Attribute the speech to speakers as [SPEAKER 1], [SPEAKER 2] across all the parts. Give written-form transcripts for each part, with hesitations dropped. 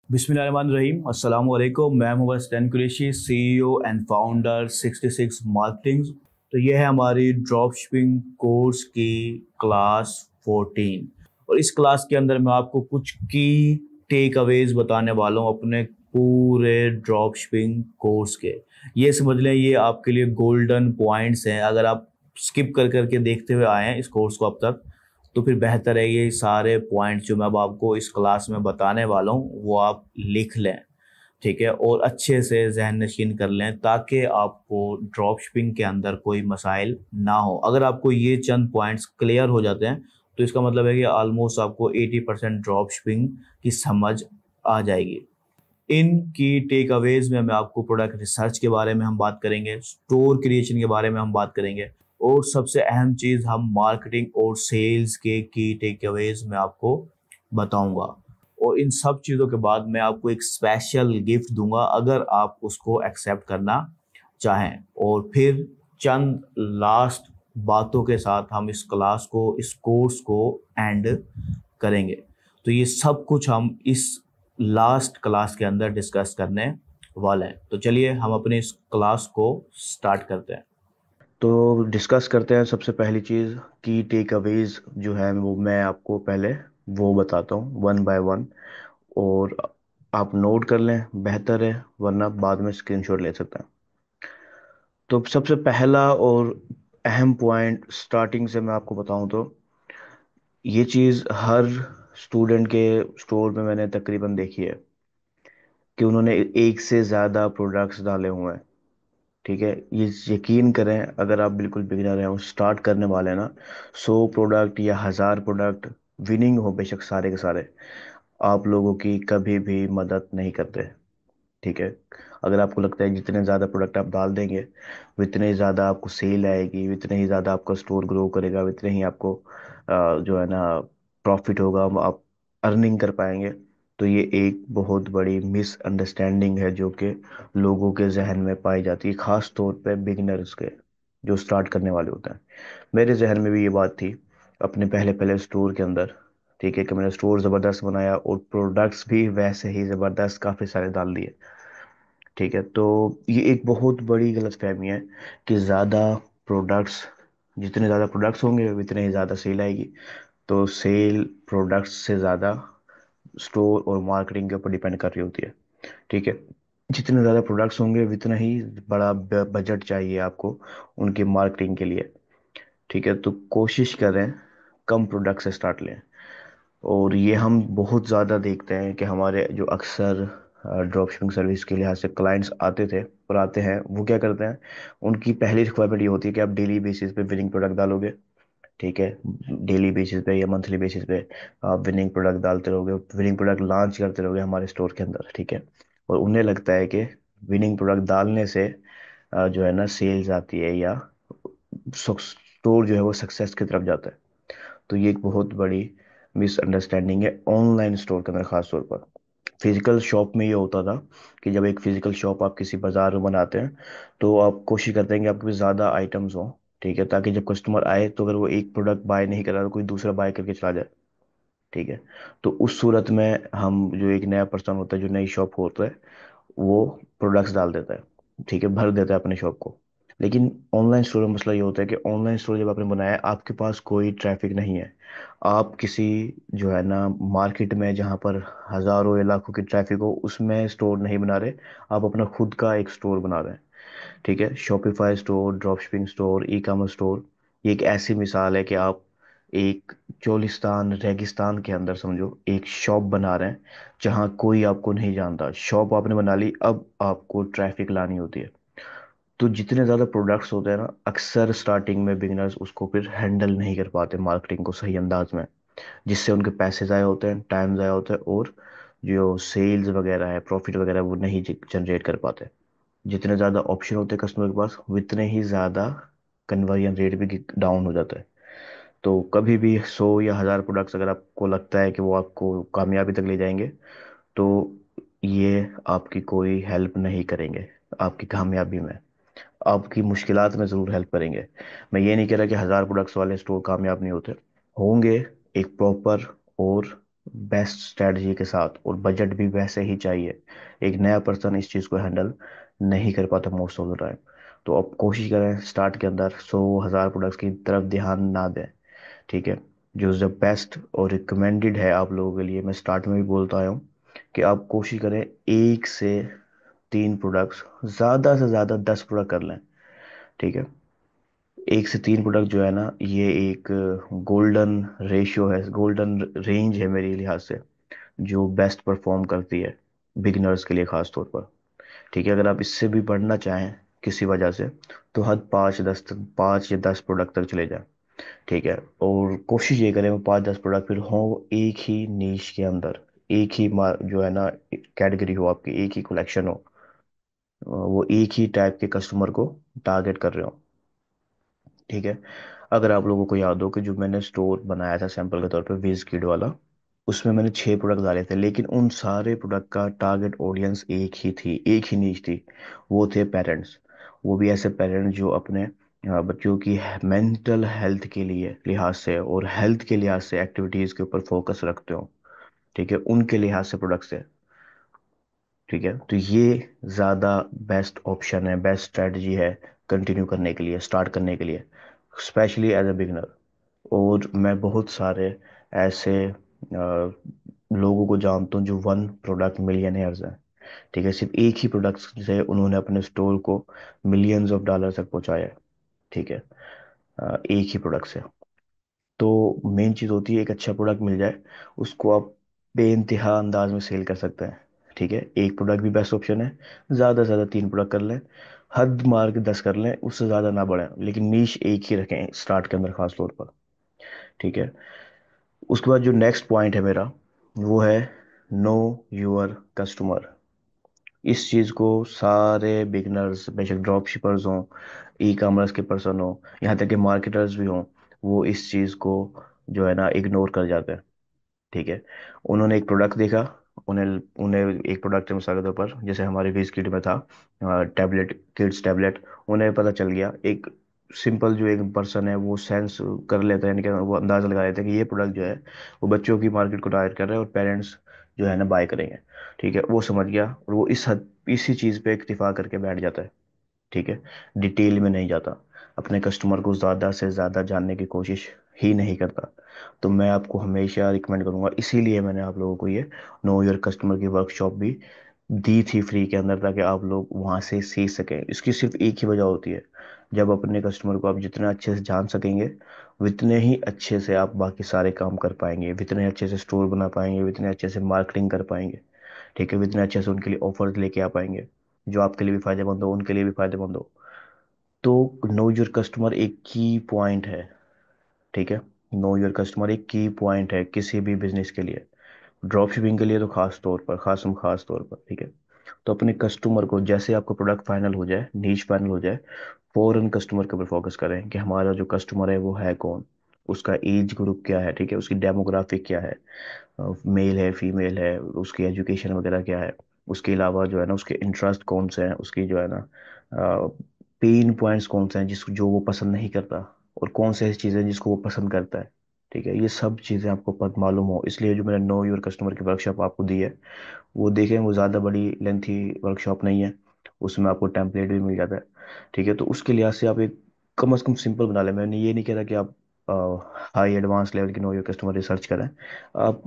[SPEAKER 1] बिस्मिल्लाहिर्रहमानिर्रहीम अस्सलाम वालेकुम। मैं मोहम्मद स्टैन Qureshi, CEO and founder 66 marketing. तो ये है हमारी ड्रॉप शिपिंग कोर्स की क्लास 14। और इस क्लास के अंदर मैं आपको कुछ की टेक अवेज बताने वाला हूँ अपने पूरे ड्रॉप शिपिंग कोर्स के। ये समझ लें, ये आपके लिए गोल्डन पॉइंट्स हैं। अगर आप स्किप कर करके देखते हुए आए हैं इस कोर्स को अब तक, तो फिर बेहतर है ये सारे पॉइंट्स जो मैं अब आपको इस क्लास में बताने वाला हूँ वो आप लिख लें। ठीक है, और अच्छे से जहन नशीन कर लें ताकि आपको ड्रॉप शिपिंग के अंदर कोई मसाइल ना हो। अगर आपको ये चंद पॉइंट्स क्लियर हो जाते हैं तो इसका मतलब है कि ऑलमोस्ट आपको 80% ड्रॉप शिपिंग की समझ आ जाएगी। इन की टेक अवेज में मैं आपको प्रोडक्ट रिसर्च के बारे में हम बात करेंगे, स्टोर क्रिएशन के बारे में हम बात करेंगे, और सबसे अहम चीज हम मार्केटिंग और सेल्स के की टेक अवेज में आपको बताऊंगा। और इन सब चीज़ों के बाद मैं आपको एक स्पेशल गिफ्ट दूंगा अगर आप उसको एक्सेप्ट करना चाहें। और फिर चंद लास्ट बातों के साथ हम इस क्लास को, इस कोर्स को एंड करेंगे। तो ये सब कुछ हम इस लास्ट क्लास के अंदर डिस्कस करने वाले हैं। तो चलिए हम अपने इस क्लास को स्टार्ट करते हैं।
[SPEAKER 2] तो डिस्कस करते हैं। सबसे पहली चीज़ की टेक अवेज जो है वो मैं आपको पहले वो बताता हूँ वन बाय वन। और आप नोट कर लें, बेहतर है, वरना बाद में स्क्रीनशॉट ले सकते हैं। तो सबसे पहला और अहम पॉइंट स्टार्टिंग से मैं आपको बताऊं तो ये चीज़ हर स्टूडेंट के स्टोर में मैंने तकरीबन देखी है कि उन्होंने एक से ज़्यादा प्रोडक्ट्स डाले हुए हैं। ठीक है, ये यकीन करें, अगर आप बिल्कुल बिगिनर हैं और स्टार्ट करने वाले हैं ना, 100 प्रोडक्ट या 1000 प्रोडक्ट विनिंग हो बेशक सारे के सारे, आप लोगों की कभी भी मदद नहीं करते। ठीक है, अगर आपको लगता है जितने ज़्यादा प्रोडक्ट आप डाल देंगे उतने ही ज़्यादा आपको सेल आएगी, उतने ही ज़्यादा आपका स्टोर ग्रो करेगा, उतने ही आपको जो है ना प्रॉफिट होगा, आप अर्निंग कर पाएंगे, तो ये एक बहुत बड़ी मिसअंडरस्टैंडिंग है जो कि लोगों के जहन में पाई जाती है, खास तौर पे बिगिनर्स के जो स्टार्ट करने वाले होते हैं। मेरे जहन में भी ये बात थी अपने पहले पहले स्टोर के अंदर। ठीक है, कि मैंने स्टोर ज़बरदस्त बनाया और प्रोडक्ट्स भी वैसे ही ज़बरदस्त काफ़ी सारे डाल दिए। ठीक है, तो ये एक बहुत बड़ी गलतफहमी है कि ज़्यादा प्रोडक्ट्स, जितने ज़्यादा प्रोडक्ट्स होंगे उतने ही ज़्यादा सेल आएगी। तो सेल प्रोडक्ट्स से ज़्यादा स्टोर और मार्केटिंग के ऊपर डिपेंड कर रही होती है। ठीक है, जितने ज़्यादा प्रोडक्ट्स होंगे उतना ही बड़ा बजट चाहिए आपको उनके मार्केटिंग के लिए। ठीक है, तो कोशिश करें कम प्रोडक्ट से स्टार्ट लें। और ये हम बहुत ज़्यादा देखते हैं कि हमारे जो अक्सर ड्रॉप शिपिंग सर्विस के लिहाज से क्लाइंट्स आते थे और आते हैं, वो क्या करते हैं, उनकी पहली रिक्वायरमेंट ये होती है कि आप डेली बेसिस पे विनिंग प्रोडक्ट डालोगे। ठीक है, डेली बेसिस पे या मंथली बेसिस पे आप विनिंग प्रोडक्ट डालते रहोगे, विनिंग प्रोडक्ट लॉन्च करते रहोगे हमारे स्टोर के अंदर। ठीक है, और उन्हें लगता है कि विनिंग प्रोडक्ट डालने से जो है ना सेल्स आती है या स्टोर जो है वो सक्सेस की तरफ जाता है। तो ये एक बहुत बड़ी मिसअंडरस्टैंडिंग है ऑनलाइन स्टोर के अंदर, खास तौर पर। फिजिकल शॉप में ये होता था कि जब एक फिजिकल शॉप आप किसी बाजार में बनाते हैं तो आप कोशिश करते हैं कि आपके पास ज़्यादा आइटम्स हों। ठीक है, ताकि जब कस्टमर आए तो अगर वो एक प्रोडक्ट बाय नहीं कर रहा तो कोई दूसरा बाय करके चला जाए। ठीक है, तो उस सूरत में हम जो एक नया पर्सन होता है जो नई शॉप खोलता है वो प्रोडक्ट्स डाल देता है। ठीक है, भर देता है अपने शॉप को। लेकिन ऑनलाइन स्टोर में मसला ये होता है कि ऑनलाइन स्टोर जब आपने बनाया है, आपके पास कोई ट्रैफिक नहीं है। आप किसी जो है ना मार्केट में जहाँ पर हज़ारों या लाखों की ट्रैफिक हो उसमें स्टोर नहीं बना रहे, आप अपना खुद का एक स्टोर बना रहे हैं। ठीक है, Shopify store, drop shipping store, e commerce store, ये एक ऐसी मिसाल है कि आप एक चोलिस्तान रेगिस्तान के अंदर समझो एक शॉप बना रहे हैं जहाँ कोई आपको नहीं जानता। शॉप आपने बना ली, अब आपको ट्रैफिक लानी होती है। तो जितने ज़्यादा प्रोडक्ट्स होते हैं ना, अक्सर स्टार्टिंग में बिगिनर्स उसको फिर हैंडल नहीं कर पाते मार्केटिंग को सही अंदाज में, जिससे उनके पैसे ज़ाया होते हैं, टाइम ज़ाया होता है, और जो सेल्स वगैरह है, प्रॉफिट वगैरह वो नहीं जनरेट कर पाते। जितने ज़्यादा ऑप्शन होते हैं कस्टमर के पास उतने ही ज़्यादा कन्वर्जन रेट भी डाउन हो जाता है। तो कभी भी 100 या 1000 प्रोडक्ट्स अगर आपको लगता है कि वो आपको कामयाबी तक ले जाएंगे, तो ये आपकी कोई हेल्प नहीं करेंगे आपकी कामयाबी में। आपकी मुश्किलात में ज़रूर हेल्प करेंगे। मैं ये नहीं कह रहा कि 1000 प्रोडक्ट्स वाले स्टोर कामयाब नहीं होते, होंगे, एक प्रॉपर और बेस्ट स्ट्रेटजी के साथ, और बजट भी वैसे ही चाहिए। एक नया पर्सन इस चीज़ को हैंडल नहीं कर पाता मोस्ट ऑफ द टाइम। तो आप कोशिश करें स्टार्ट के अंदर 100,000 प्रोडक्ट्स की तरफ ध्यान ना दें। ठीक है। जो द बेस्ट और रिकमेंडेड है आप लोगों के लिए, मैं स्टार्ट में भी बोलता आया हूँ कि आप कोशिश करें 1 से 3 प्रोडक्ट्स, ज़्यादा से ज़्यादा 10 प्रोडक्ट कर लें। ठीक है। 1 से 3 प्रोडक्ट जो है ना, ये एक गोल्डन रेशियो है, गोल्डन रेंज है मेरे लिहाज से, जो बेस्ट परफॉर्म करती है बिगिनर्स के लिए खास तौर पर। ठीक है। अगर आप इससे भी बढ़ना चाहें किसी वजह से, तो हद 5 या 10 प्रोडक्ट तक चले जाएं। ठीक है। और कोशिश ये करें वो 5-10 प्रोडक्ट फिर हो एक ही नीश के अंदर, एक ही जो है ना कैटेगरी हो आपकी, एक ही कलेक्शन हो, वो एक ही टाइप के कस्टमर को टारगेट कर रहे हो। ठीक है। अगर आप लोगों को याद हो कि जो मैंने स्टोर बनाया था सैंपल के तौर पे विज किड वाला, उसमें मैंने 6 प्रोडक्ट डाले थे, लेकिन उन सारे प्रोडक्ट का टारगेट ऑडियंस एक ही थी, एक ही नीच थी। वो थे पेरेंट्स। वो भी ऐसे पेरेंट्स जो अपने बच्चों की मेंटल हेल्थ के लिए लिहाज से और हेल्थ के लिहाज से एक्टिविटीज़ के ऊपर फोकस रखते हो। ठीक है। उनके लिहाज से प्रोडक्ट्स है। ठीक है। तो ये ज़्यादा बेस्ट ऑप्शन है, बेस्ट स्ट्रेटजी है कंटिन्यू करने के लिए, स्टार्ट करने के लिए, स्पेशली एज अ बिगनर। और मैं बहुत सारे ऐसे लोगों को जानता हूँ जो 1 प्रोडक्ट मिलियनर्स हैं। ठीक है। सिर्फ एक ही प्रोडक्ट से उन्होंने अपने स्टोर को मिलियंस ऑफ डॉलर तक पहुंचाया है। ठीक है। एक ही प्रोडक्ट से। तो मेन चीज़ होती है एक अच्छा प्रोडक्ट मिल जाए, उसको आप बेइंतहा अंदाज में सेल कर सकते हैं। ठीक है। एक प्रोडक्ट भी बेस्ट ऑप्शन है। ज़्यादा से ज़्यादा 3 प्रोडक्ट कर लें, हद मार के 10 कर लें, उससे ज़्यादा ना बढ़ें, लेकिन नीश एक ही रखें स्टार्ट के अंदर खास तौर पर। ठीक है। उसके बाद जो नेक्स्ट पॉइंट है मेरा, वो है नो योर कस्टमर। इस चीज़ को सारे बिगनर्स, बेशक ड्रॉप शिपर्स हों, ई कॉमर्स के पर्सन हो, यहाँ तक कि मार्केटर्स भी हों, वो इस चीज़ को जो है ना इग्नोर कर जाते हैं। ठीक है। उन्होंने एक प्रोडक्ट देखा, उन्हें उन्हें एक प्रोडक्ट मिसाल के तौर पर जैसे हमारे वीज किट में था टैबलेट, किड्स टैबलेट। उन्हें पता चल गया, एक सिंपल जो एक पर्सन है वो सेंस कर लेता है, यानी कि वो अंदाजा लगा लेता है कि ये प्रोडक्ट जो है वो बच्चों की मार्केट को टारगेट कर रहा है और पेरेंट्स जो है ना बाय करेंगे। ठीक है। वो समझ गया और वो इसी चीज़ पे इक्तिफा करके बैठ जाता है। ठीक है। डिटेल में नहीं जाता, अपने कस्टमर को ज़्यादा से ज़्यादा जानने की कोशिश ही नहीं करता। तो मैं आपको हमेशा रिकमेंड करूंगा, इसीलिए मैंने आप लोगों को ये नो योर कस्टमर की वर्कशॉप भी दी थी फ्री के अंदर, ताकि आप लोग वहाँ से सीख सकें। इसकी सिर्फ एक ही वजह होती है, जब अपने कस्टमर को आप जितना अच्छे से जान सकेंगे, उतने ही अच्छे से आप बाकी सारे काम कर पाएंगे, उतने अच्छे से स्टोर बना पाएंगे, उतने अच्छे से मार्केटिंग कर पाएंगे। ठीक है। उतने अच्छे से उनके लिए ऑफर्स लेके आ पाएंगे, जो आपके लिए भी फायदेमंद हो, उनके लिए भी फायदेमंद हो। तो नो योर कस्टमर एक की पॉइंट है। ठीक है। नो योर कस्टमर एक की पॉइंट है किसी भी बिजनेस के लिए, ड्रॉप शिपिंग के लिए तो खास तौर पर, खास तौर पर। ठीक है। तो अपने कस्टमर को, जैसे आपका प्रोडक्ट फाइनल हो जाए, नीच फाइनल हो जाए, फौरन कस्टमर के ऊपर फोकस करें कि हमारा जो कस्टमर है वो है कौन, उसका एज ग्रुप क्या है, ठीक है, उसकी डेमोग्राफिक क्या है, मेल है फीमेल है, उसकी एजुकेशन वगैरह क्या है, उसके अलावा जो है ना उसके इंटरेस्ट कौन से हैं, उसकी जो है ना पेन पॉइंट्स कौन से हैं जिसको जो वो पसंद नहीं करता, और कौन से ऐसी चीज़ें जिसको वो पसंद करता है। ठीक है। ये सब चीज़ें आपको पता मालूम हो, इसलिए जो मैंने नो योर कस्टमर की वर्कशॉप आपको दी है, वो देखें, वो ज़्यादा बड़ी लेंथी वर्कशॉप नहीं है, उसमें आपको टेम्पलेट भी मिल जाता है। ठीक है। तो उसके लिहाज से आप एक कम से कम सिंपल बना लें। मैंने ये नहीं कह रहा कि आप हाई एडवांस लेवल की नो योर कस्टमर रिसर्च करें, आप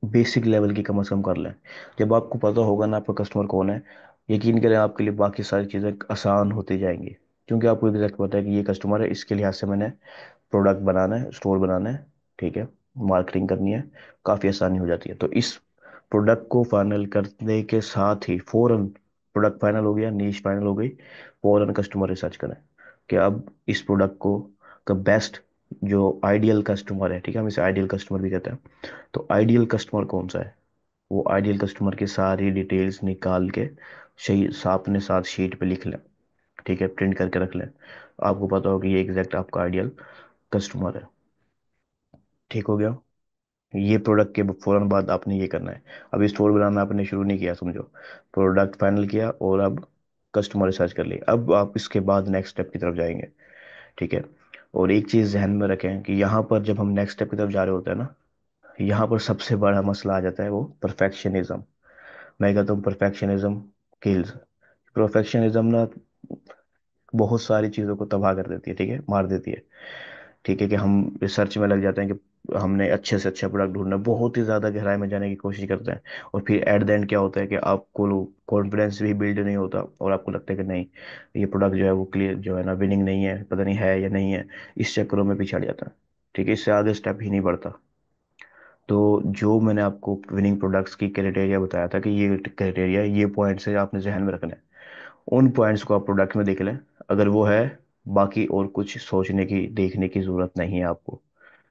[SPEAKER 2] बेसिक लेवल की कम से कम कर लें। जब आपको पता होगा ना आपका कस्टमर कौन है, यकीन करें आपके लिए बाकी सारी चीज़ें आसान होती जाएंगी, क्योंकि आपको एग्जैक्ट पता है कि ये कस्टमर है, इसके लिहाज से मैंने प्रोडक्ट बनाना है, स्टोर बनाना है। ठीक है। मार्केटिंग करनी है, काफ़ी आसानी हो जाती है। तो इस प्रोडक्ट को फाइनल करने के साथ ही फौरन, प्रोडक्ट फाइनल हो गया, नीश फाइनल हो गई, फौरन कस्टमर रिसर्च करें कि अब इस प्रोडक्ट को का बेस्ट जो आइडियल कस्टमर है, ठीक है, हम इसे आइडियल कस्टमर भी कहते हैं, तो आइडियल कस्टमर कौन सा है, वो आइडियल कस्टमर की सारी डिटेल्स निकाल के सही अपने साथ शीट पे लिख लें। ठीक है। प्रिंट करके रख लें, आपको पता होगा कि ये एग्जैक्ट आपका आइडियल कस्टमर है। ठीक हो गया। ये प्रोडक्ट के फौरन बाद आपने ये करना है, अभी स्टोर बनाना आपने शुरू नहीं किया समझो, प्रोडक्ट फाइनल किया और अब कस्टमर रिसर्च कर लिया, अब आप इसके बाद नेक्स्ट स्टेप की तरफ जाएंगे। ठीक है। और एक चीज़ ध्यान में रखें कि यहाँ पर जब हम नेक्स्ट स्टेप की तरफ जा रहे होते हैं ना, यहाँ पर सबसे बड़ा मसला आ जाता है वो परफेक्शनिज्म। मैं कहता हूँ परफेक्शनिज्म किल्स। परफेक्शनिज्म ना बहुत सारी चीज़ों को तबाह कर देती है, ठीक है, मार देती है। ठीक है कि हम रिसर्च में लग जाते हैं कि हमने अच्छे से अच्छा प्रोडक्ट ढूंढना है, बहुत ही ज़्यादा गहराई में जाने की कोशिश करते हैं, और फिर एट द एंड क्या होता है कि आपको कॉन्फिडेंस भी बिल्ड नहीं होता, और आपको लगता है कि नहीं, ये प्रोडक्ट जो है वो क्लियर जो है ना विनिंग नहीं है, पता नहीं है या नहीं है। इस चक्करों में पीछे हट जाता है। ठीक है, इससे आगे स्टेप ही नहीं बढ़ता। तो जो मैंने आपको विनिंग प्रोडक्ट्स की क्राइटेरिया बताया था कि ये क्राइटेरिया, ये पॉइंट्स है, आपने जहन में रखना है। उन पॉइंट्स को आप प्रोडक्ट में देख लें। अगर वो है, बाकी और कुछ सोचने की देखने की जरूरत नहीं है आपको।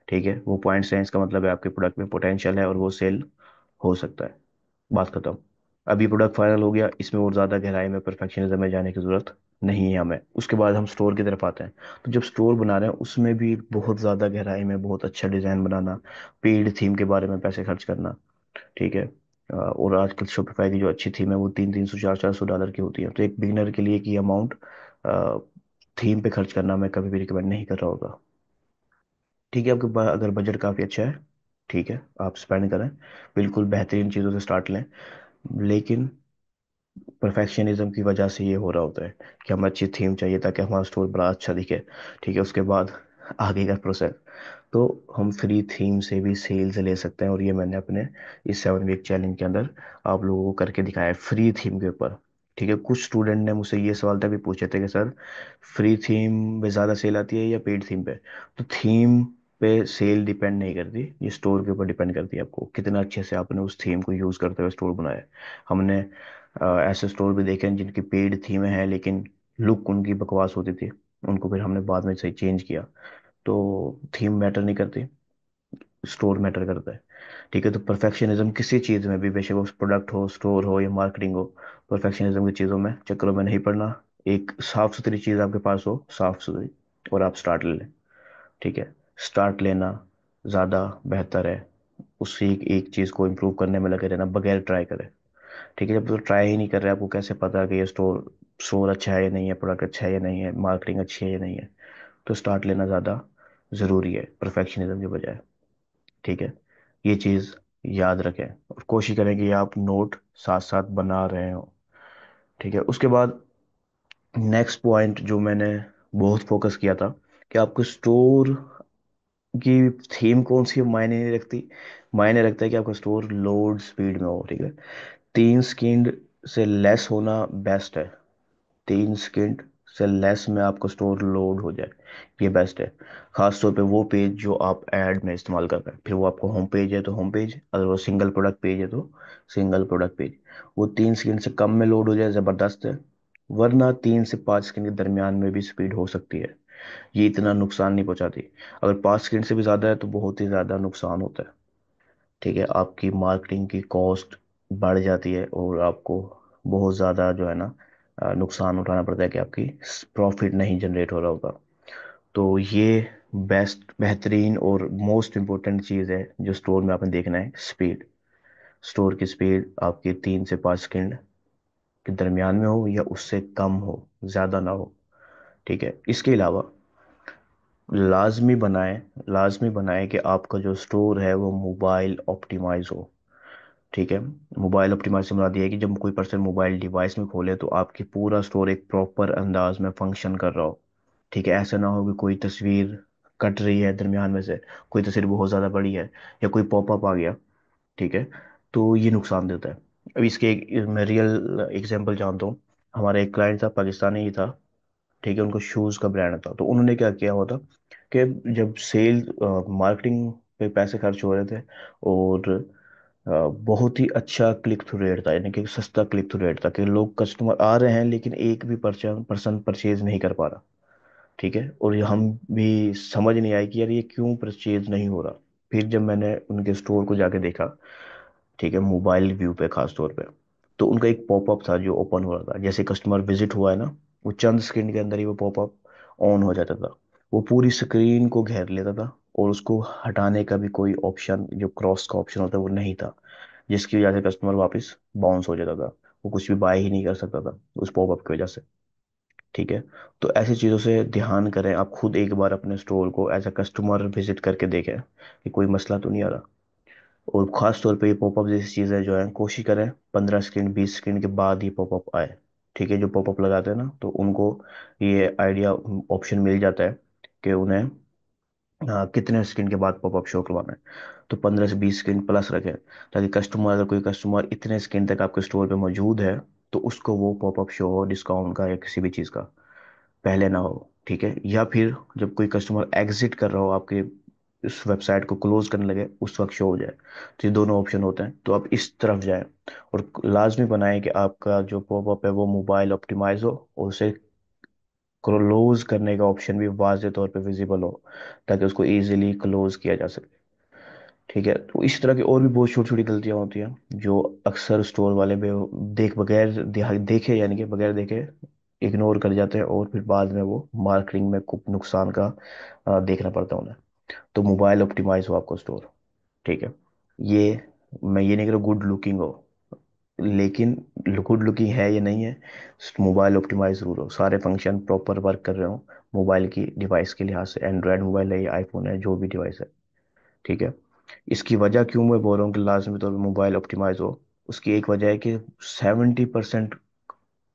[SPEAKER 2] ठीक है, वो पॉइंट्स हैं, इसका मतलब है आपके प्रोडक्ट में पोटेंशियल है और वो सेल हो सकता है। बात खत्म। अभी प्रोडक्ट फाइनल हो गया, इसमें और ज़्यादा गहराई में परफेक्शनिज्म में जाने की ज़रूरत नहीं है हमें। उसके बाद हम स्टोर की तरफ आते हैं। तो जब स्टोर बना रहे हैं उसमें भी बहुत ज़्यादा गहराई में बहुत अच्छा डिज़ाइन बनाना, पेड थीम के बारे में पैसे खर्च करना। ठीक है। और आजकल शॉपिफाई की जो अच्छी थीम है वो 300 300 400 डॉलर की होती है। तो एक बिगिनर के लिए की अमाउंट थीम पे खर्च करना मैं कभी भी रिकमेंड नहीं कर रहा होगा। ठीक है, आपके पास अगर बजट काफ़ी अच्छा है, ठीक है, आप स्पेंड करें, बिल्कुल बेहतरीन चीज़ों से स्टार्ट लें। लेकिन परफेक्शनिज्म की वजह से ये हो रहा होता है कि हमें अच्छी थीम चाहिए ताकि हमारा स्टोर बड़ा अच्छा दिखे। ठीक है, उसके बाद आगे का प्रोसेस। तो हम फ्री थीम से भी सेल्स ले सकते हैं, और ये मैंने अपने इस 7 वीक चैलेंज के अंदर आप लोगों को करके दिखाया है फ्री थीम के ऊपर। ठीक है, कुछ स्टूडेंट ने मुझसे ये सवाल तक भी पूछे थे कि सर, फ्री थीम में ज़्यादा सेल आती है या पेड थीम पे? तो थीम पे सेल डिपेंड नहीं करती, ये स्टोर के ऊपर डिपेंड करती है, आपको कितना अच्छे से आपने उस थीम को यूज़ करते हुए स्टोर बनाया है। हमने ऐसे स्टोर भी देखे हैं जिनकी पेड थीमें हैं लेकिन लुक उनकी बकवास होती थी, उनको फिर हमने बाद में सही चेंज किया। तो थीम मैटर नहीं करती, स्टोर मैटर करता है। ठीक है, तो परफेक्शनिज्म किसी चीज़ में भी, बेशक वो प्रोडक्ट हो, स्टोर हो या मार्केटिंग हो, परफेक्शनिज्म की चीज़ों में चक्करों में नहीं पड़ना। एक साफ सुथरी चीज़ आपके पास हो, साफ सुथरी, और आप स्टार्ट ले लें। ठीक है, स्टार्ट लेना ज़्यादा बेहतर है, उससे एक चीज़ को इम्प्रूव करने में लगे रहना बगैर ट्राई करे। ठीक है, जब तो ट्राई ही नहीं कर रहे, आपको कैसे पता कि ये स्टोर स्टोर अच्छा है या नहीं है, प्रोडक्ट अच्छा है या नहीं है, मार्केटिंग अच्छी है या नहीं है? तो स्टार्ट लेना ज़्यादा ज़रूरी है परफेक्शनिज्म के बजाय। ठीक है, ये चीज़ याद रखें, और कोशिश करें कि आप नोट साथ साथ बना रहे हो। ठीक है, उसके बाद नेक्स्ट पॉइंट जो मैंने बहुत फोकस किया था कि आपको स्टोर की थीम कौन सी है, मायने नहीं रखती। मायने रखता है कि आपका स्टोर लोड स्पीड में हो। ठीक है, 3 सेकंड से लेस होना बेस्ट है। 3 सेकंड से लेस में आपका स्टोर लोड हो जाए, ये बेस्ट है। खास तौर पे वो पेज जो आप ऐड में इस्तेमाल कर रहे हैं, फिर वो आपको होम पेज है तो होम पेज, अगर वो सिंगल प्रोडक्ट पेज है तो सिंगल प्रोडक्ट पेज। वो 3 सेकंड से कम में लोड हो जाए ज़बरदस्त है, वरना 3 से 5 सेकंड के दरमियान में भी स्पीड हो सकती है। ये इतना नुकसान नहीं पहुंचाती। अगर 5 सेकंड से भी ज़्यादा है तो बहुत ही ज़्यादा नुकसान होता है। ठीक है, आपकी मार्केटिंग की कॉस्ट बढ़ जाती है, और आपको बहुत ज़्यादा जो है ना नुकसान उठाना पड़ता है कि आपकी प्रॉफिट नहीं जनरेट हो रहा होगा। तो ये बेहतरीन और मोस्ट इम्पोर्टेंट चीज़ है जो स्टोर में आपने देखना है, स्पीड। स्टोर की स्पीड आपकी 3 से 5 सेकंड के दरमियान में हो या उससे कम हो, ज़्यादा ना हो। ठीक है, इसके अलावा लाजमी बनाएं, लाजमी बनाएं कि आपका जो स्टोर है वो मोबाइल ऑप्टिमाइज हो। ठीक है, मोबाइल ऑप्टिमाइज से मुराद ये है कि जब कोई पर्सन मोबाइल डिवाइस में खोले तो आपकी पूरा स्टोर एक प्रॉपर अंदाज में फंक्शन कर रहा हो। ठीक है, ऐसा ना हो कि कोई तस्वीर कट रही है दरमियान में से, कोई तस्वीर बहुत ज़्यादा बड़ी है, या कोई पॉपअप आ गया। ठीक है, तो ये नुकसान देता है। अब इसके एक मैं रियल एग्जांपल जानता हूँ। हमारा एक क्लाइंट था, पाकिस्तानी ही था। ठीक है, उनको शूज़ का ब्रांड था, तो उन्होंने क्या किया हुआ था कि जब सेल मार्केटिंग पे पैसे खर्च हो रहे थे, और बहुत ही अच्छा क्लिक थ्रू रेट था, यानी कि सस्ता क्लिक थ्रू रेट था, कि लोग कस्टमर आ रहे हैं लेकिन एक भी पर्सन परचेज नहीं कर पा रहा। ठीक है, और ये हम भी समझ नहीं आई कि यार ये क्यों परचेज नहीं हो रहा। फिर जब मैंने उनके स्टोर को जाके देखा, ठीक है, मोबाइल व्यू पे खास तौर पे, तो उनका एक पॉपअप था जो ओपन हो रहा था, जैसे कस्टमर विजिट हुआ है ना, वो चंद सेकंड के अंदर ही वो पॉपअप ऑन हो जाता था। वो पूरी स्क्रीन को घेर लेता था, और उसको हटाने का भी कोई ऑप्शन, जो क्रॉस का ऑप्शन होता है, वो नहीं था, जिसकी वजह से कस्टमर वापस बाउंस हो जाता था। वो कुछ भी बाय ही नहीं कर सकता था उस पॉपअप की वजह से। ठीक है, तो ऐसी चीज़ों से ध्यान करें, आप खुद एक बार अपने स्टोर को एज अ कस्टमर विजिट करके देखें कि कोई मसला तो नहीं आ रहा। और ख़ास तौर पे ये पॉपअप जैसी चीज़ें जो है कोशिश करें 15 सेकंड 20 सेकंड के बाद ही पॉपअप आए। ठीक है, जो पॉपअप लगाते हैं ना तो उनको ये आइडिया ऑप्शन मिल जाता है कि उन्हें कितने सेकंड के बाद पॉपअप शो करवाना है। तो 15 से 20 सेकंड प्लस रखें, ताकि कस्टमर, अगर कोई कस्टमर इतने सेकंड तक आपके स्टोर पे मौजूद है तो उसको वो पॉपअप शो हो डिस्काउंट का या किसी भी चीज़ का, पहले ना हो। ठीक है, या फिर जब कोई कस्टमर एग्जिट कर रहा हो आपके इस वेबसाइट को क्लोज करने लगे उस वक्त शो हो जाए। तो ये दोनों ऑप्शन होते हैं, तो आप इस तरफ जाएं। और लाजमी बनाएं कि आपका जो पॉपअप है वो मोबाइल ऑप्टिमाइज हो, और उसे क्लोज करने का ऑप्शन भी वाज़े तौर पे विजिबल हो, ताकि उसको इजीली क्लोज किया जा सके। ठीक है, तो इस तरह की और भी बहुत छोटी छोटी गलतियां होती हैं जो अक्सर स्टोर वाले देखे, यानी कि बगैर देखे इग्नोर कर जाते हैं, और फिर बाद में वो मार्केटिंग में कुछ नुकसान का देखना पड़ता है उन्हें। तो मोबाइल ऑप्टिमाइज हो आपको स्टोर। ठीक है, ये मैं ये नहीं कह रहा गुड लुकिंग हो, लेकिन गुड लुकिंग है या नहीं है, मोबाइल ऑप्टिमाइज जरूर हो, सारे फंक्शन प्रॉपर वर्क कर रहे हो मोबाइल की डिवाइस के लिहाज से, एंड्रॉयड मोबाइल है या आईफोन है, जो भी डिवाइस है। ठीक है, इसकी वजह क्यों मैं बोल रहा हूँ कि लाजमी तौर पर मोबाइल ऑप्टिमाइज हो, उसकी एक वजह है कि 70%,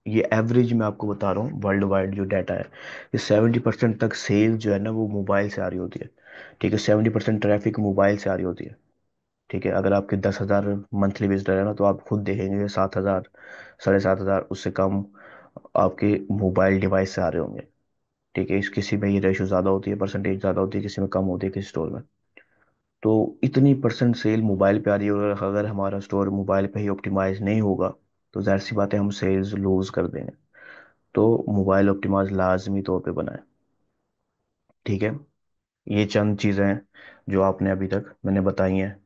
[SPEAKER 2] ये एवरेज मैं आपको बता रहा हूँ, वर्ल्ड वाइड जो डाटा है, ये 70% तक सेल जो है ना वो मोबाइल से आ रही होती है। ठीक है, 70% ट्रैफिक मोबाइल से आ रही होती है। ठीक है, अगर आपके 10,000 मंथली विजिटर है ना, तो आप खुद देखेंगे 7,000, 7,500 उससे कम आपके मोबाइल डिवाइस से आ रहे होंगे। ठीक है, इस किसी में ये रेशो ज़्यादा होती है, परसेंटेज ज़्यादा होती है, किसी में कम होती है, किसी स्टोर में। तो इतनी परसेंट सेल मोबाइल पे आ रही है, और अगर हमारा स्टोर मोबाइल पे ही ऑप्टिमाइज नहीं होगा तो जाहिर सी बात है हम सेल्स लूज कर देंगे। तो मोबाइल ऑप्टिमाइज लाजमी तौर पे बनाए। ठीक है, ये चंद चीज़ें हैं जो आपने अभी तक मैंने बताई हैं।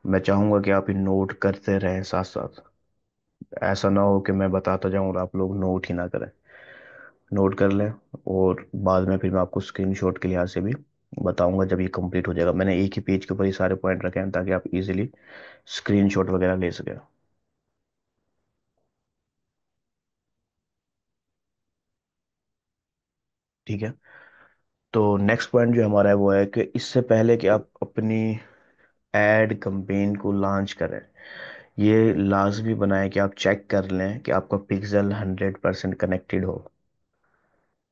[SPEAKER 2] मैं चाहूँगा कि आप इन नोट करते रहें साथ साथ, ऐसा ना हो कि मैं बताता जाऊँ और आप लोग नोट ही ना करें। नोट कर लें, और बाद में फिर मैं आपको स्क्रीनशॉट के लिहाज से भी बताऊंगा जब ये कंप्लीट हो जाएगा। मैंने एक ही पेज के ऊपर ये सारे पॉइंट रखे हैं ताकि आप इजीली स्क्रीनशॉट वगैरह ले सकें। ठीक है, तो नेक्स्ट पॉइंट जो हमारा है वो है कि इससे पहले कि आप अपनी एड कैंपेन को लॉन्च करें, ये लाजमी बनाएं कि आप चेक कर लें कि आपका पिक्सल 100% कनेक्टेड हो।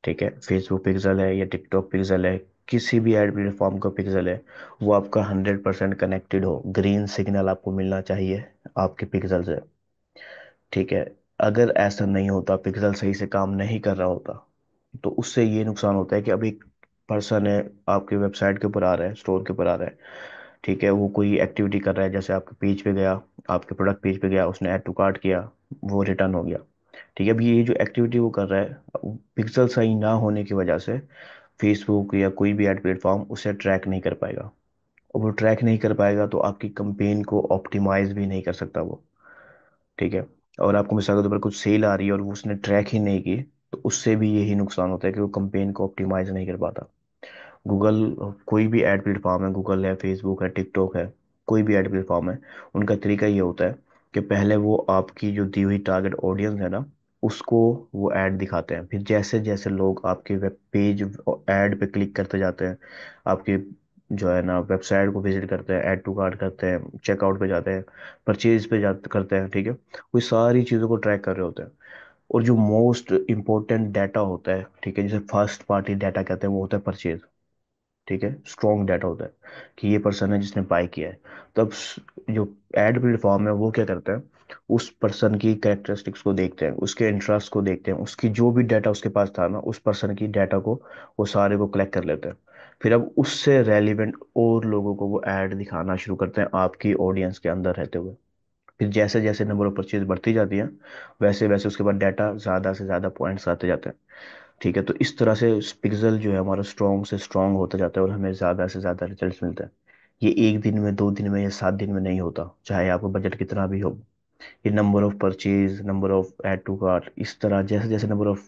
[SPEAKER 2] ठीक है, फेसबुक पिक्सल है या टिकटॉक पिक्सल है, किसी भी एड प्लेटफॉर्म का पिक्सल है, वो आपका 100% कनेक्टेड हो, ग्रीन सिग्नल आपको मिलना चाहिए आपके पिक्सल से। ठीक है, अगर ऐसा नहीं होता, पिक्सल सही से काम नहीं कर रहा होता, तो उससे ये नुकसान होता है कि अभी पर्सन है आपके वेबसाइट के ऊपर आ रहा है, स्टोर के ऊपर आ रहा है। ठीक है, वो कोई एक्टिविटी कर रहा है, जैसे आपके पेज पे गया, आपके प्रोडक्ट पेज पे गया, उसने ऐड टू कार्ट किया, वो रिटर्न हो गया। ठीक है, अभी ये जो एक्टिविटी वो कर रहा है, पिक्सल सही ना होने की वजह से फेसबुक या कोई भी एड प्लेटफॉर्म उसे ट्रैक नहीं कर पाएगा, और वो ट्रैक नहीं कर पाएगा तो आपकी कंपेन को ऑप्टिमाइज भी नहीं कर सकता वो। ठीक है, और आपको मिसाल के तौर पर कुछ सेल आ रही है और वो उसने ट्रैक ही नहीं की, तो उससे भी यही नुकसान होता है कि वो कंपेन को ऑप्टिमाइज नहीं कर पाता। गूगल, कोई भी एड प्लेटफॉर्म है, गूगल है, फेसबुक है, टिकटॉक है, कोई भी एड प्लेटफॉर्म है, उनका तरीका ये होता है कि पहले वो आपकी जो दी हुई टारगेट ऑडियंस है ना, उसको वो ऐड दिखाते हैं। फिर जैसे जैसे लोग आपके वेब पेज ऐड पे क्लिक करते जाते हैं, आपके जो है ना वेबसाइट को विजिट करते हैं, ऐड टू कार्ट करते हैं, चेकआउट पे जाते हैं, परचेज पे जाते करते हैं। ठीक है, वो सारी चीज़ों को ट्रैक कर रहे होते हैं। और जो मोस्ट इंपॉर्टेंट डाटा होता है, ठीक है, जिसे फर्स्ट पार्टी डाटा कहते हैं, वो होता है परचेज। ठीक है, स्ट्रॉन्ग डाटा होता है कि ये पर्सन है जिसने बाय किया है। तब जो एड प्लेटफॉर्म है वो क्या करता है, उस पर्सन की कैरेक्टरिस्टिक्स को देखते हैं, उसके इंटरेस्ट को देखते हैं, उसकी जो भी डाटा उसके पास था ना, उस पर्सन की डाटा को वो सारे को कलेक्ट कर लेते हैं। फिर अब उससे रेलिवेंट और लोगों को वो ऐड दिखाना शुरू करते हैं आपकी ऑडियंस के अंदर रहते हुए। फिर जैसे जैसे नंबर ऑफ परचेज बढ़ती जाती है, वैसे वैसे उसके बाद डाटा ज़्यादा से ज़्यादा पॉइंट्स आते जाते हैं। ठीक है, तो इस तरह से पिक्सल जो है हमारा स्ट्रॉन्ग से स्ट्रॉन्ग होता जाता है और हमें ज़्यादा से ज़्यादा रिजल्ट्स मिलते हैं। ये एक दिन में, 2 दिन में या 7 दिन में नहीं होता, चाहे आपका बजट कितना भी हो। ये number of purchase, number of add to cart, इस तरह जैसे जैसे नंबर ऑफ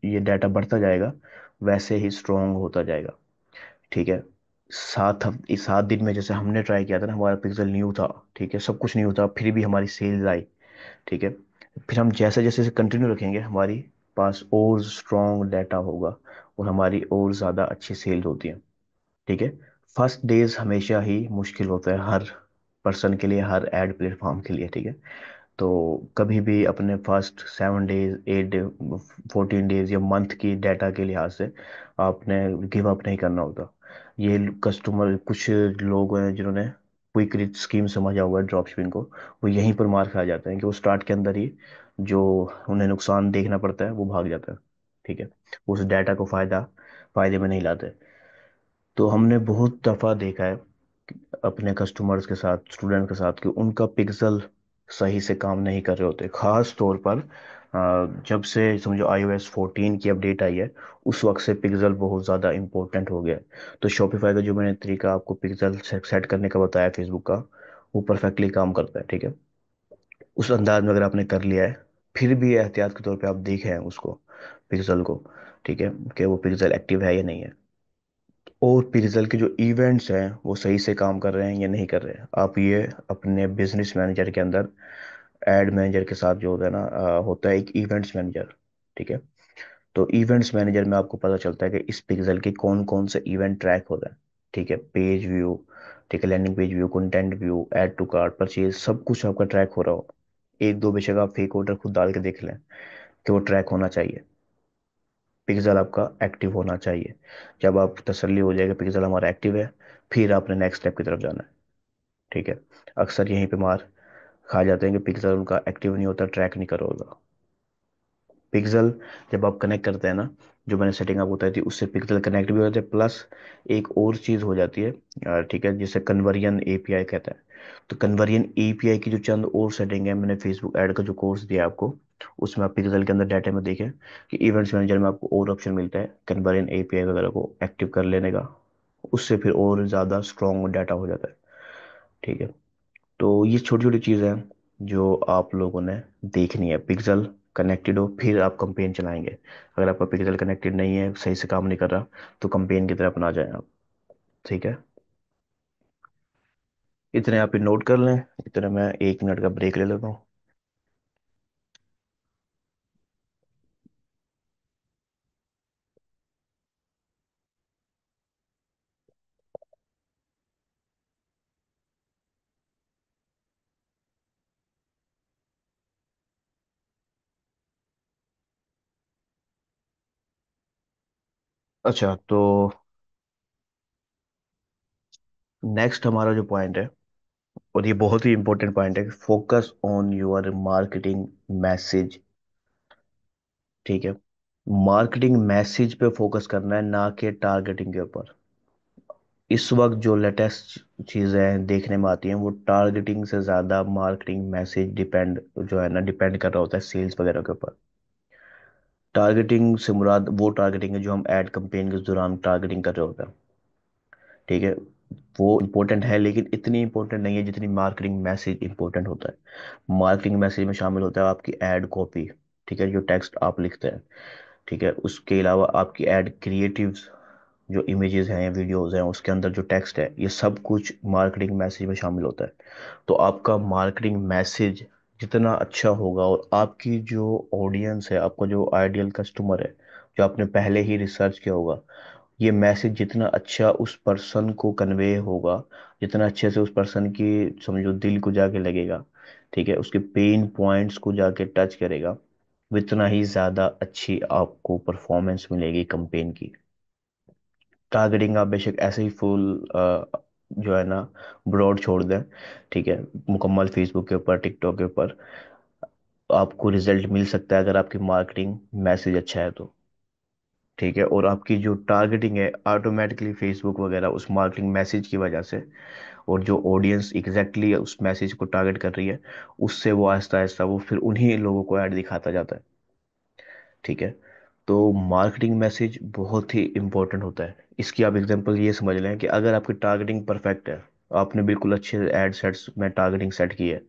[SPEAKER 2] ये डाटा बढ़ता जाएगा वैसे ही स्ट्रॉन्ग होता जाएगा। ठीक है, 7 दिन में जैसे हमने ट्राई किया था ना, हमारा पिक्सल न्यू था, ठीक है, सब कुछ न्यू था, फिर भी हमारी सेल्स आई। ठीक है, फिर हम जैसे जैसे इसे कंटिन्यू रखेंगे हमारी पास और स्ट्रॉन्ग डाटा होगा, और हमारी और ज़्यादा अच्छी सेल्स होती है। ठीक है, फर्स्ट डेज हमेशा ही मुश्किल होता है, हर पर्सन के लिए, हर एड प्लेटफॉर्म के लिए, ठीक है। तो कभी भी अपने फर्स्ट 7 डेज, 8 डे, 14 डेज या मंथ की डाटा के लिहाज से आपने गिव अप नहीं करना होता। ये कस्टमर, कुछ लोग हैं जिन्होंने क्विक रिच स्कीम समझा हुआ है ड्रॉप शिपिंग को, वो यहीं पर मार खा जाते हैं कि वो स्टार्ट के अंदर ही जो उन्हें नुकसान देखना पड़ता है वो भाग जाता है, ठीक है। उस डाटा को फायदे में नहीं लाते। तो हमने बहुत दफ़ा देखा है अपने कस्टमर्स के साथ, स्टूडेंट के साथ, कि उनका पिक्सल सही से काम नहीं कर रहे होते। खास तौर पर जब से समझो iOS 14 की अपडेट आई है, उस वक्त से पिक्सल बहुत ज़्यादा इंपॉर्टेंट हो गया है। तो शॉपिफाई का जो मैंने तरीका आपको पिक्सल सेट करने का बताया फेसबुक का, वो परफेक्टली काम करता है, ठीक है। उस अंदाज में अगर आपने कर लिया है, फिर भी एहतियात के तौर पे आप देखें उसको, पिक्सल को, ठीक है, कि वो पिक्सल एक्टिव है या नहीं है, और पिक्सल के जो इवेंट्स हैं वो सही से काम कर रहे हैं या नहीं कर रहे हैं। आप ये अपने बिजनेस मैनेजर के अंदर, एड मैनेजर के साथ जो होता है ना, होता है एक इवेंट्स मैनेजर, ठीक है। तो इवेंट्स मैनेजर में आपको पता चलता है कि इस पिक्सल के कौन कौन से इवेंट ट्रैक हो रहे हैं, ठीक है। पेज व्यू, ठीक है, landing page view, content view, add to cart, purchase, सब कुछ आपका ट्रैक हो रहा हो। एक दो बेशक आप फेक ऑर्डर खुद डाल के देख लें कि वो ट्रैक होना चाहिए, पिक्सल आपका एक्टिव होना चाहिए। जब आप तसल्ली हो जाएगा पिक्सल हमारा एक्टिव है, फिर आपने नेक्स्ट स्टेप की तरफ जाना है, ठीक है। अक्सर यहीं पे मार खा जाते हैं कि पिक्सल उनका एक्टिव नहीं होता, ट्रैक नहीं कर रहा होगा। पिक्सल जब आप कनेक्ट करते हैं ना, जो मैंने सेटिंग आपको बताई थी, उससे पिक्सल कनेक्ट भी हो जाते हैं, प्लस एक और चीज़ हो जाती है, ठीक है, जिसे कन्वर्जन एपीआई कहता है। तो कन्वर्जन एपीआई की जो चंद और सेटिंग है, मैंने फेसबुक ऐड का जो कोर्स दिया आपको, उसमें आप पिक्सल के अंदर डाटा में देखें कि इवेंट्स मैनेजर में आपको और ऑप्शन मिलता है कन्वर्जन एपीआई वगैरह को एक्टिव कर लेने का। उससे फिर और ज़्यादा स्ट्रॉन्ग डाटा हो जाता है, ठीक है। तो ये छोटी छोटी चीज़ें हैं जो आप लोगों ने देखनी है। पिक्सल कनेक्टेड हो फिर आप कंपेन चलाएंगे। अगर आपका पिक्सल कनेक्टेड नहीं है, सही से काम नहीं कर रहा, तो कंपेन की तरफ ना जाएं आप, ठीक है। इतने आप ही नोट कर लें। इतने मैं 1 मिनट का ब्रेक ले लेता हूँ। अच्छा, तो नेक्स्ट हमारा जो पॉइंट है, और ये बहुत ही इंपॉर्टेंट पॉइंट है, focus on your marketing message, ठीक है। मार्केटिंग मैसेज पे फोकस करना है, ना कि टारगेटिंग के ऊपर। इस वक्त जो लेटेस्ट चीज़ें देखने में आती हैं, वो टारगेटिंग से ज़्यादा मार्केटिंग मैसेज डिपेंड, जो है ना, डिपेंड कर रहा होता है सेल्स वगैरह के ऊपर। टारगेटिंग से मुराद वो टारगेटिंग है जो हम एड कंपेन के दौरान टारगेटिंग कर रहे होते हैं, ठीक है। वो इम्पोर्टेंट है, लेकिन इतनी इम्पोर्टेंट नहीं है जितनी मार्केटिंग मैसेज इंपॉर्टेंट होता है। मार्केटिंग मैसेज में शामिल होता है आपकी एड कॉपी, ठीक है, जो टेक्स्ट आप लिखते हैं, ठीक है। उसके अलावा आपकी एड क्रिएटिव्स, जो इमेजेस हैं या वीडियोस हैं, उसके अंदर जो टेक्स्ट है, ये सब कुछ मार्केटिंग मैसेज में शामिल होता है। तो आपका मार्केटिंग मैसेज जितना अच्छा होगा, और आपकी जो ऑडियंस है, आपका जो आइडियल कस्टमर है, जो आपने पहले ही रिसर्च किया होगा, ये मैसेज जितना अच्छा उस पर्सन को कन्वे होगा, जितना अच्छे से उस पर्सन की समझो दिल को जाके लगेगा, ठीक है, उसके पेन पॉइंट्स को जाके टच करेगा, उतना ही ज़्यादा अच्छी आपको परफॉर्मेंस मिलेगी कंपेन की। टारगेटिंग आप बेशक ऐसे ही फुल जो है ना, ब्रॉड छोड़ दें, ठीक है, मुकम्मल फेसबुक के ऊपर, टिकटॉक के ऊपर, आपको रिजल्ट मिल सकता है अगर आपकी मार्केटिंग मैसेज अच्छा है तो, ठीक है। और आपकी जो टारगेटिंग है, ऑटोमेटिकली फेसबुक वगैरह उस मार्केटिंग मैसेज की वजह से, और जो ऑडियंस एग्जैक्टली उस मैसेज को टारगेट कर रही है, उससे वो आहिस्ता आहिस्ता वो फिर उन्हीं लोगों को ऐड दिखाता जाता है, ठीक है। तो मार्केटिंग मैसेज बहुत ही इंपॉर्टेंट होता है। इसकी आप एग्जांपल ये समझ लें कि अगर आपकी टारगेटिंग परफेक्ट है, आपने बिल्कुल अच्छे एड सेट्स में टारगेटिंग सेट की है,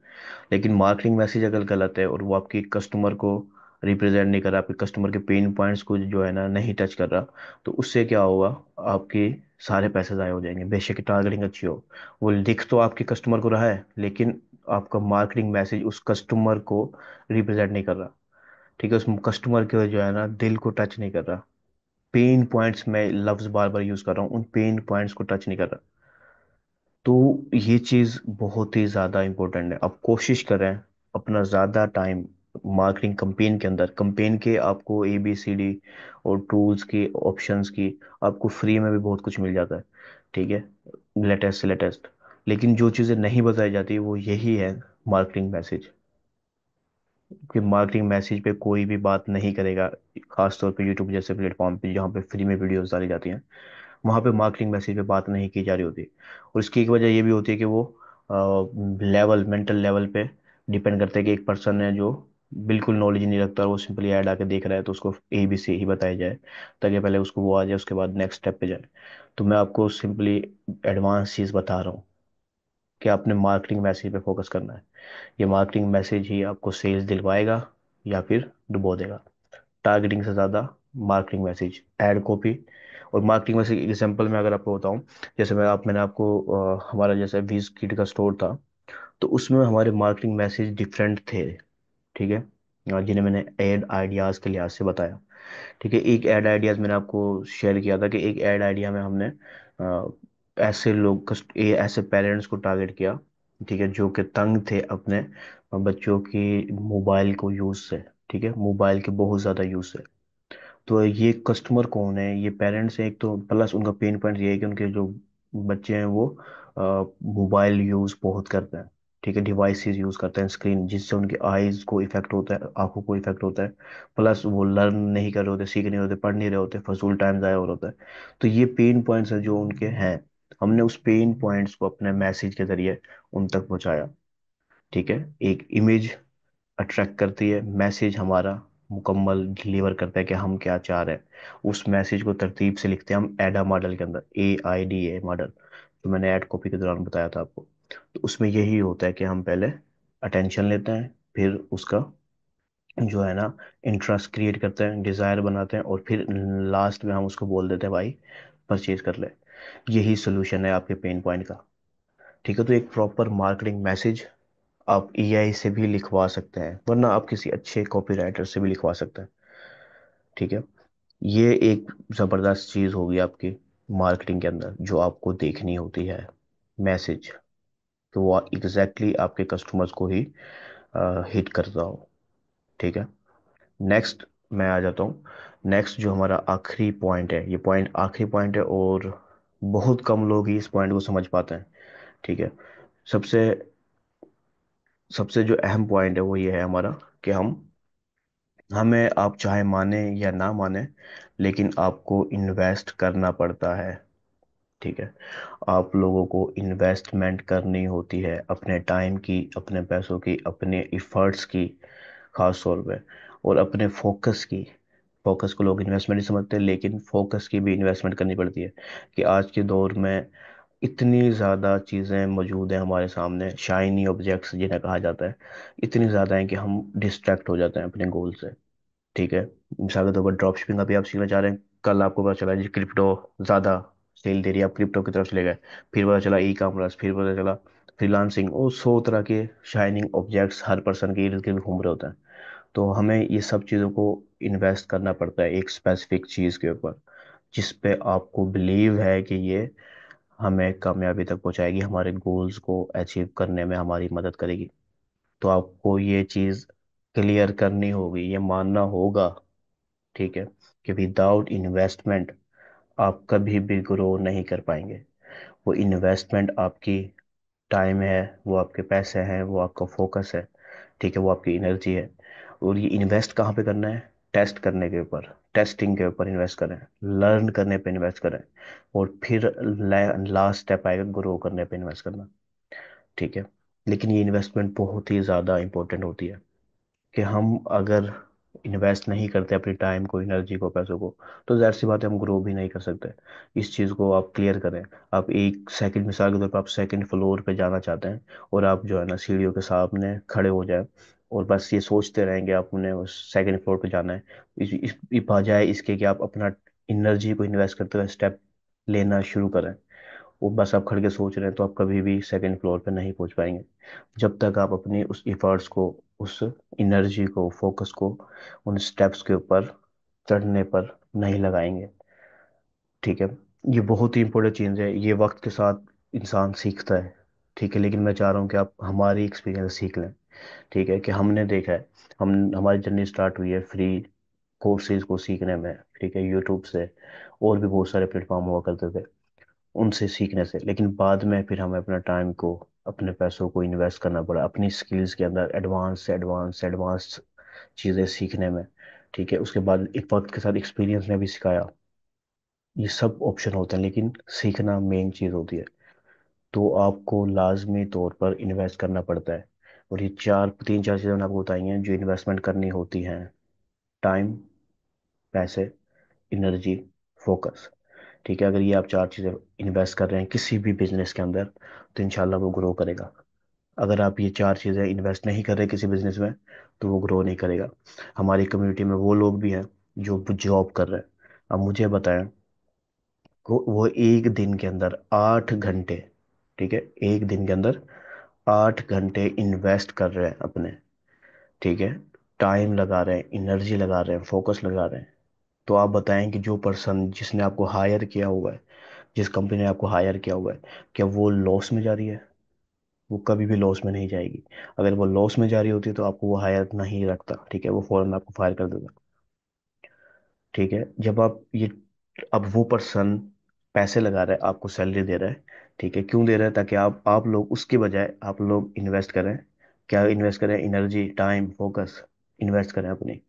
[SPEAKER 2] लेकिन मार्केटिंग मैसेज अगर गलत है और वो आपकी कस्टमर को रिप्रेजेंट नहीं कर रहा, आपके कस्टमर के पेन पॉइंट्स को जो है ना नहीं टच कर रहा, तो उससे क्या होगा, आपके सारे पैसे ज़ाया हो जाएंगे। बेशक टारगेटिंग अच्छी हो, वो लिख तो आपके कस्टमर को रहा है, लेकिन आपका मार्केटिंग मैसेज उस कस्टमर को रिप्रेजेंट नहीं कर रहा, ठीक है, उस कस्टमर के जो है ना दिल को टच नहीं कर रहा। पेन पॉइंट्स, मैं लफ्ज बार बार यूज कर रहा हूँ, उन पेन पॉइंट्स को टच नहीं कर रहा, तो ये चीज़ बहुत ही ज़्यादा इम्पोर्टेंट है। अब कोशिश करें अपना ज़्यादा टाइम मार्केटिंग कंपेन के अंदर, कंपेन के आपको ABCD और टूल्स की, ऑप्शंस की, आपको फ्री में भी बहुत कुछ मिल जाता है, ठीक है, लेटेस्ट से लेटेस्ट। लेकिन जो चीज़ें नहीं बताई जाती वो यही है मार्केटिंग मैसेज, कि मार्केटिंग मैसेज पे कोई भी बात नहीं करेगा। खासतौर पे यूट्यूब जैसे प्लेटफॉर्म पे जहाँ पे फ्री में वीडियोस डाली जाती हैं, वहाँ पे मार्केटिंग मैसेज पे बात नहीं की जा रही होती। और इसकी एक वजह ये भी होती है कि वो लेवल, मेंटल लेवल पे डिपेंड करता है, कि एक पर्सन है जो बिल्कुल नॉलेज नहीं रखता और वो सिंपली ऐड आके देख रहा है, तो उसको ABC ही बताया जाए, ताकि पहले उसको वो आ जाए, उसके बाद नेक्स्ट स्टेप पे जाए। तो मैं आपको सिंपली एडवांस चीज़ बता रहा हूँ कि आपने मार्केटिंग मैसेज पे फोकस करना है। ये मार्केटिंग मैसेज ही आपको सेल्स दिलवाएगा या फिर डुबो देगा। टारगेटिंग से ज़्यादा मार्केटिंग मैसेज, एड कॉपी और मार्केटिंग मैसेज। एग्जांपल में अगर आपको बताऊं, जैसे मैंने आपको हमारा जैसे वीज किट का स्टोर था, तो उसमें हमारे मार्केटिंग मैसेज डिफरेंट थे, ठीक है, जिन्हें मैंने एड आइडियाज़ के लिहाज से बताया। ठीक है, एक ऐड आइडियाज मैंने आपको शेयर किया था, कि एक ऐड आइडिया में हमने अ, ऐसे ऐसे पेरेंट्स को टारगेट किया, ठीक है, जो कि तंग थे अपने बच्चों की मोबाइल को यूज से, ठीक है, मोबाइल के बहुत ज़्यादा यूज से। तो ये कस्टमर कौन है, ये पेरेंट्स हैं एक तो, प्लस उनका पेन पॉइंट ये है कि उनके जो बच्चे हैं वो मोबाइल यूज़ बहुत करते हैं, ठीक है, डिवाइसेस यूज़ करते हैं, स्क्रीन, जिससे उनके आईज को इफेक्ट होता है, आंखों को इफेक्ट होता है। प्लस वो लर्न नहीं कर रहे होते, सीख नहीं होते, पढ़ नहीं रहे होते, फजूल टाइम ज़ाया हो रहा होता है। तो ये पेन पॉइंट्स हैं जो उनके हैं, हमने उस पेन पॉइंट्स को अपने मैसेज के जरिए उन तक पहुंचाया, ठीक है। एक इमेज अट्रैक्ट करती है, मैसेज हमारा मुकम्मल डिलीवर करता है कि हम क्या चाह रहे हैं। उस मैसेज को तरतीब से लिखते हैं हम एडा मॉडल के अंदर, AIDA मॉडल, तो मैंने ऐड कॉपी के दौरान बताया था आपको। तो उसमें यही होता है कि हम पहले अटेंशन लेते हैं, फिर उसका जो है ना इंटरेस्ट क्रिएट करते हैं, डिज़ायर बनाते हैं, और फिर लास्ट में हम उसको बोल देते हैं, भाई परचेज कर ले। यही सोल्यूशन है आपके पेन पॉइंट का, ठीक है। तो एक प्रॉपर मार्केटिंग मैसेज आप AI से भी लिखवा सकते हैं, वरना आप किसी अच्छे कॉपीराइटर से भी लिखवा सकते हैं, ठीक है। ये एक ज़बरदस्त चीज़ होगी आपकी मार्केटिंग के अंदर, जो आपको देखनी होती है मैसेज, तो वो एग्जैक्टली आपके कस्टमर्स को ही हिट करता हो, ठीक है। नेक्स्ट मैं आ जाता हूँ। नेक्स्ट जो हमारा आखिरी पॉइंट है, ये पॉइंट आखिरी पॉइंट है, और बहुत कम लोग ही इस पॉइंट को समझ पाते हैं, ठीक है। सबसे सबसे जो अहम पॉइंट है वो ये है हमारा, कि हमें, आप चाहे माने या ना माने, लेकिन आपको इन्वेस्ट करना पड़ता है, ठीक है। आप लोगों को इन्वेस्टमेंट करनी होती है, अपने टाइम की, अपने पैसों की, अपने इफर्ट्स की, खास तौर पे, और अपने फोकस की। फोकस को लोग इन्वेस्टमेंट नहीं समझते, लेकिन फोकस की भी इन्वेस्टमेंट करनी पड़ती है। कि आज के दौर में इतनी ज़्यादा चीज़ें मौजूद हैं हमारे सामने, शाइनी ऑब्जेक्ट्स जिन्हें कहा जाता है, इतनी ज़्यादा हैं कि हम डिस्ट्रैक्ट हो जाते हैं अपने गोल से, ठीक है। मिसाल के तौर पर ड्रॉप शिपिंग अभी आप सीखना चाह रहे हैं, कल आपको पता चला जी क्रिप्टो ज़्यादा सेल दे रही है, आप क्रिप्टो की तरफ चले गए। फिर पता चला E-कॉमर्स, फिर पता चला फ्रीलांसिंग, और 100 तरह के शाइनिंग ऑब्जेक्ट्स हर पर्सन के इर्द गिर्द घूम रहे होते हैं। तो हमें ये सब चीज़ों को इन्वेस्ट करना पड़ता है एक स्पेसिफिक चीज़ के ऊपर, जिस पे आपको बिलीव है कि ये हमें कामयाबी तक पहुंचाएगी, हमारे गोल्स को अचीव करने में हमारी मदद करेगी। तो आपको ये चीज़ क्लियर करनी होगी, ये मानना होगा, ठीक है, कि विदाउट इन्वेस्टमेंट आप कभी भी ग्रो नहीं कर पाएंगे। वो इन्वेस्टमेंट आपकी टाइम है, वो आपके पैसे हैं, वो आपका फोकस है, ठीक है, वो आपकी एनर्जी है। और ये इन्वेस्ट कहाँ पे करना है? टेस्ट करने के ऊपर, टेस्टिंग के ऊपर इन्वेस्ट करें, लर्न करने पे इन्वेस्ट करें, और फिर लास्ट स्टेप आएगा ग्रो करने पे इन्वेस्ट करना, ठीक है। लेकिन ये इन्वेस्टमेंट बहुत ही ज़्यादा इंपॉर्टेंट होती है, कि हम अगर इन्वेस्ट नहीं करते अपनी टाइम को, एनर्जी को, पैसों को, तो जाहिर सी बात है हम ग्रो भी नहीं कर सकते। इस चीज़ को आप क्लियर करें। आप एक सेकंड, मिसाल के तौर पर आप सेकंड फ्लोर पे जाना चाहते हैं, और आप जो है ना सीढ़ियों के सामने खड़े हो जाए, और बस ये सोचते रहेंगे आपने उस सेकंड फ्लोर पे जाना है, इस बजाय इसके कि आप अपना एनर्जी को इन्वेस्ट करते हुए स्टेप लेना शुरू करें। वो बस आप खड़ के सोच रहे हैं, तो आप कभी भी सेकंड फ्लोर पे नहीं पहुंच पाएंगे, जब तक आप अपनी उस इफर्ट्स को, उस एनर्जी को, फोकस को उन स्टेप्स के ऊपर चढ़ने पर नहीं लगाएंगे, ठीक है। ये बहुत ही इंपॉर्टेंट चीज़ है, ये वक्त के साथ इंसान सीखता है, ठीक है, लेकिन मैं चाह रहा हूँ कि आप हमारी एक्सपीरियंस सीख लें। ठीक है, कि हमने देखा है, हम हमारी जर्नी स्टार्ट हुई है फ्री कोर्सेज को सीखने में, ठीक है, यूट्यूब से, और भी बहुत सारे प्लेटफॉर्म हुआ करते थे, उनसे सीखने से, लेकिन बाद में फिर हमें अपना टाइम को, अपने पैसों को इन्वेस्ट करना पड़ा अपनी स्किल्स के अंदर, एडवांस से एडवांस एडवांस चीज़ें सीखने में। ठीक है, उसके बाद एक वक्त के साथ एक्सपीरियंस ने भी सिखाया। ये सब ऑप्शन होते हैं, लेकिन सीखना मेन चीज़ होती है। तो आपको लाजमी तौर पर इन्वेस्ट करना पड़ता है। और ये चार तीन चार चीज़ें मैंने आपको बताई हैं जो इन्वेस्टमेंट करनी होती हैं: टाइम, पैसे, एनर्जी, फोकस। ठीक है, अगर ये आप चार चीज़ें इन्वेस्ट कर रहे हैं किसी भी बिजनेस के अंदर, तो इंशाल्लाह वो ग्रो करेगा। अगर आप ये चार चीज़ें इन्वेस्ट नहीं कर रहे किसी बिजनेस में, तो वो ग्रो नहीं करेगा। हमारी कम्युनिटी में वो लोग भी हैं जो जॉब कर रहे हैं। अब मुझे बताएं, वो एक दिन के अंदर 8 घंटे, ठीक है, एक दिन के अंदर 8 घंटे इन्वेस्ट कर रहे हैं अपने, ठीक है, टाइम लगा रहे हैं, एनर्जी लगा रहे हैं, फोकस लगा रहे हैं। तो आप बताएं कि जो पर्सन जिसने आपको हायर किया हुआ है, जिस कंपनी ने आपको हायर किया हुआ है, क्या वो लॉस में जा रही है? वो कभी भी लॉस में नहीं जाएगी। अगर वो लॉस में जा रही होती तो आपको वो हायर नहीं रखता, ठीक है, वो फौरन आपको फायर कर देता। ठीक है, जब आप ये, अब वो पर्सन पैसे लगा रहा है, आपको सैलरी दे रहा है, ठीक है, क्यों दे रहा है? ताकि आप लोग उसके बजाय आप लोग इन्वेस्ट करें। क्या इन्वेस्ट करें? एनर्जी, टाइम, फोकस इन्वेस्ट करें अपनी।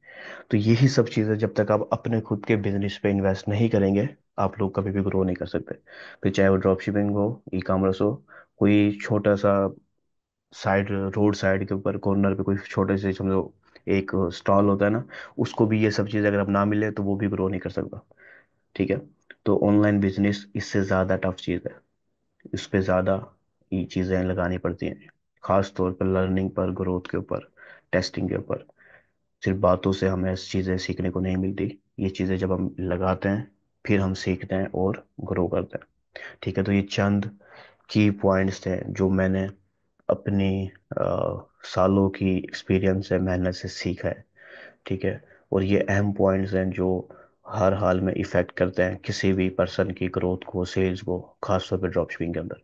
[SPEAKER 2] तो यही सब चीज़ें जब तक आप अपने खुद के बिजनेस पे इन्वेस्ट नहीं करेंगे, आप लोग कभी भी ग्रो नहीं कर सकते। फिर चाहे वो ड्रॉप शिपिंग हो, ई कॉमर्स हो, कोई छोटा सा साइड, रोड साइड के ऊपर कॉर्नर पे कोई छोटे से समझो एक स्टॉल होता है ना, उसको भी ये सब चीज़ अगर अब ना मिले तो वो भी ग्रो नहीं कर सकता। ठीक है, तो ऑनलाइन बिजनेस इससे ज़्यादा टफ चीज़ है। इस पे ज़्यादा ये चीज़ें लगानी पड़ती हैं, खास तौर पर लर्निंग पर, ग्रोथ के ऊपर, टेस्टिंग के ऊपर। सिर्फ बातों से हमें ऐसी चीज़ें सीखने को नहीं मिलती। ये चीज़ें जब हम लगाते हैं, फिर हम सीखते हैं और ग्रो करते हैं। ठीक है, तो ये चंद की पॉइंट्स थे जो मैंने अपनी सालों की एक्सपीरियंस से, मेहनत से सीखा है। ठीक है, और ये अहम पॉइंट्स हैं जो हर हाल में इफेक्ट करते हैं किसी भी पर्सन की ग्रोथ को, सेल्स को, खासतौर पर ड्रॉप शिपिंग के अंदर।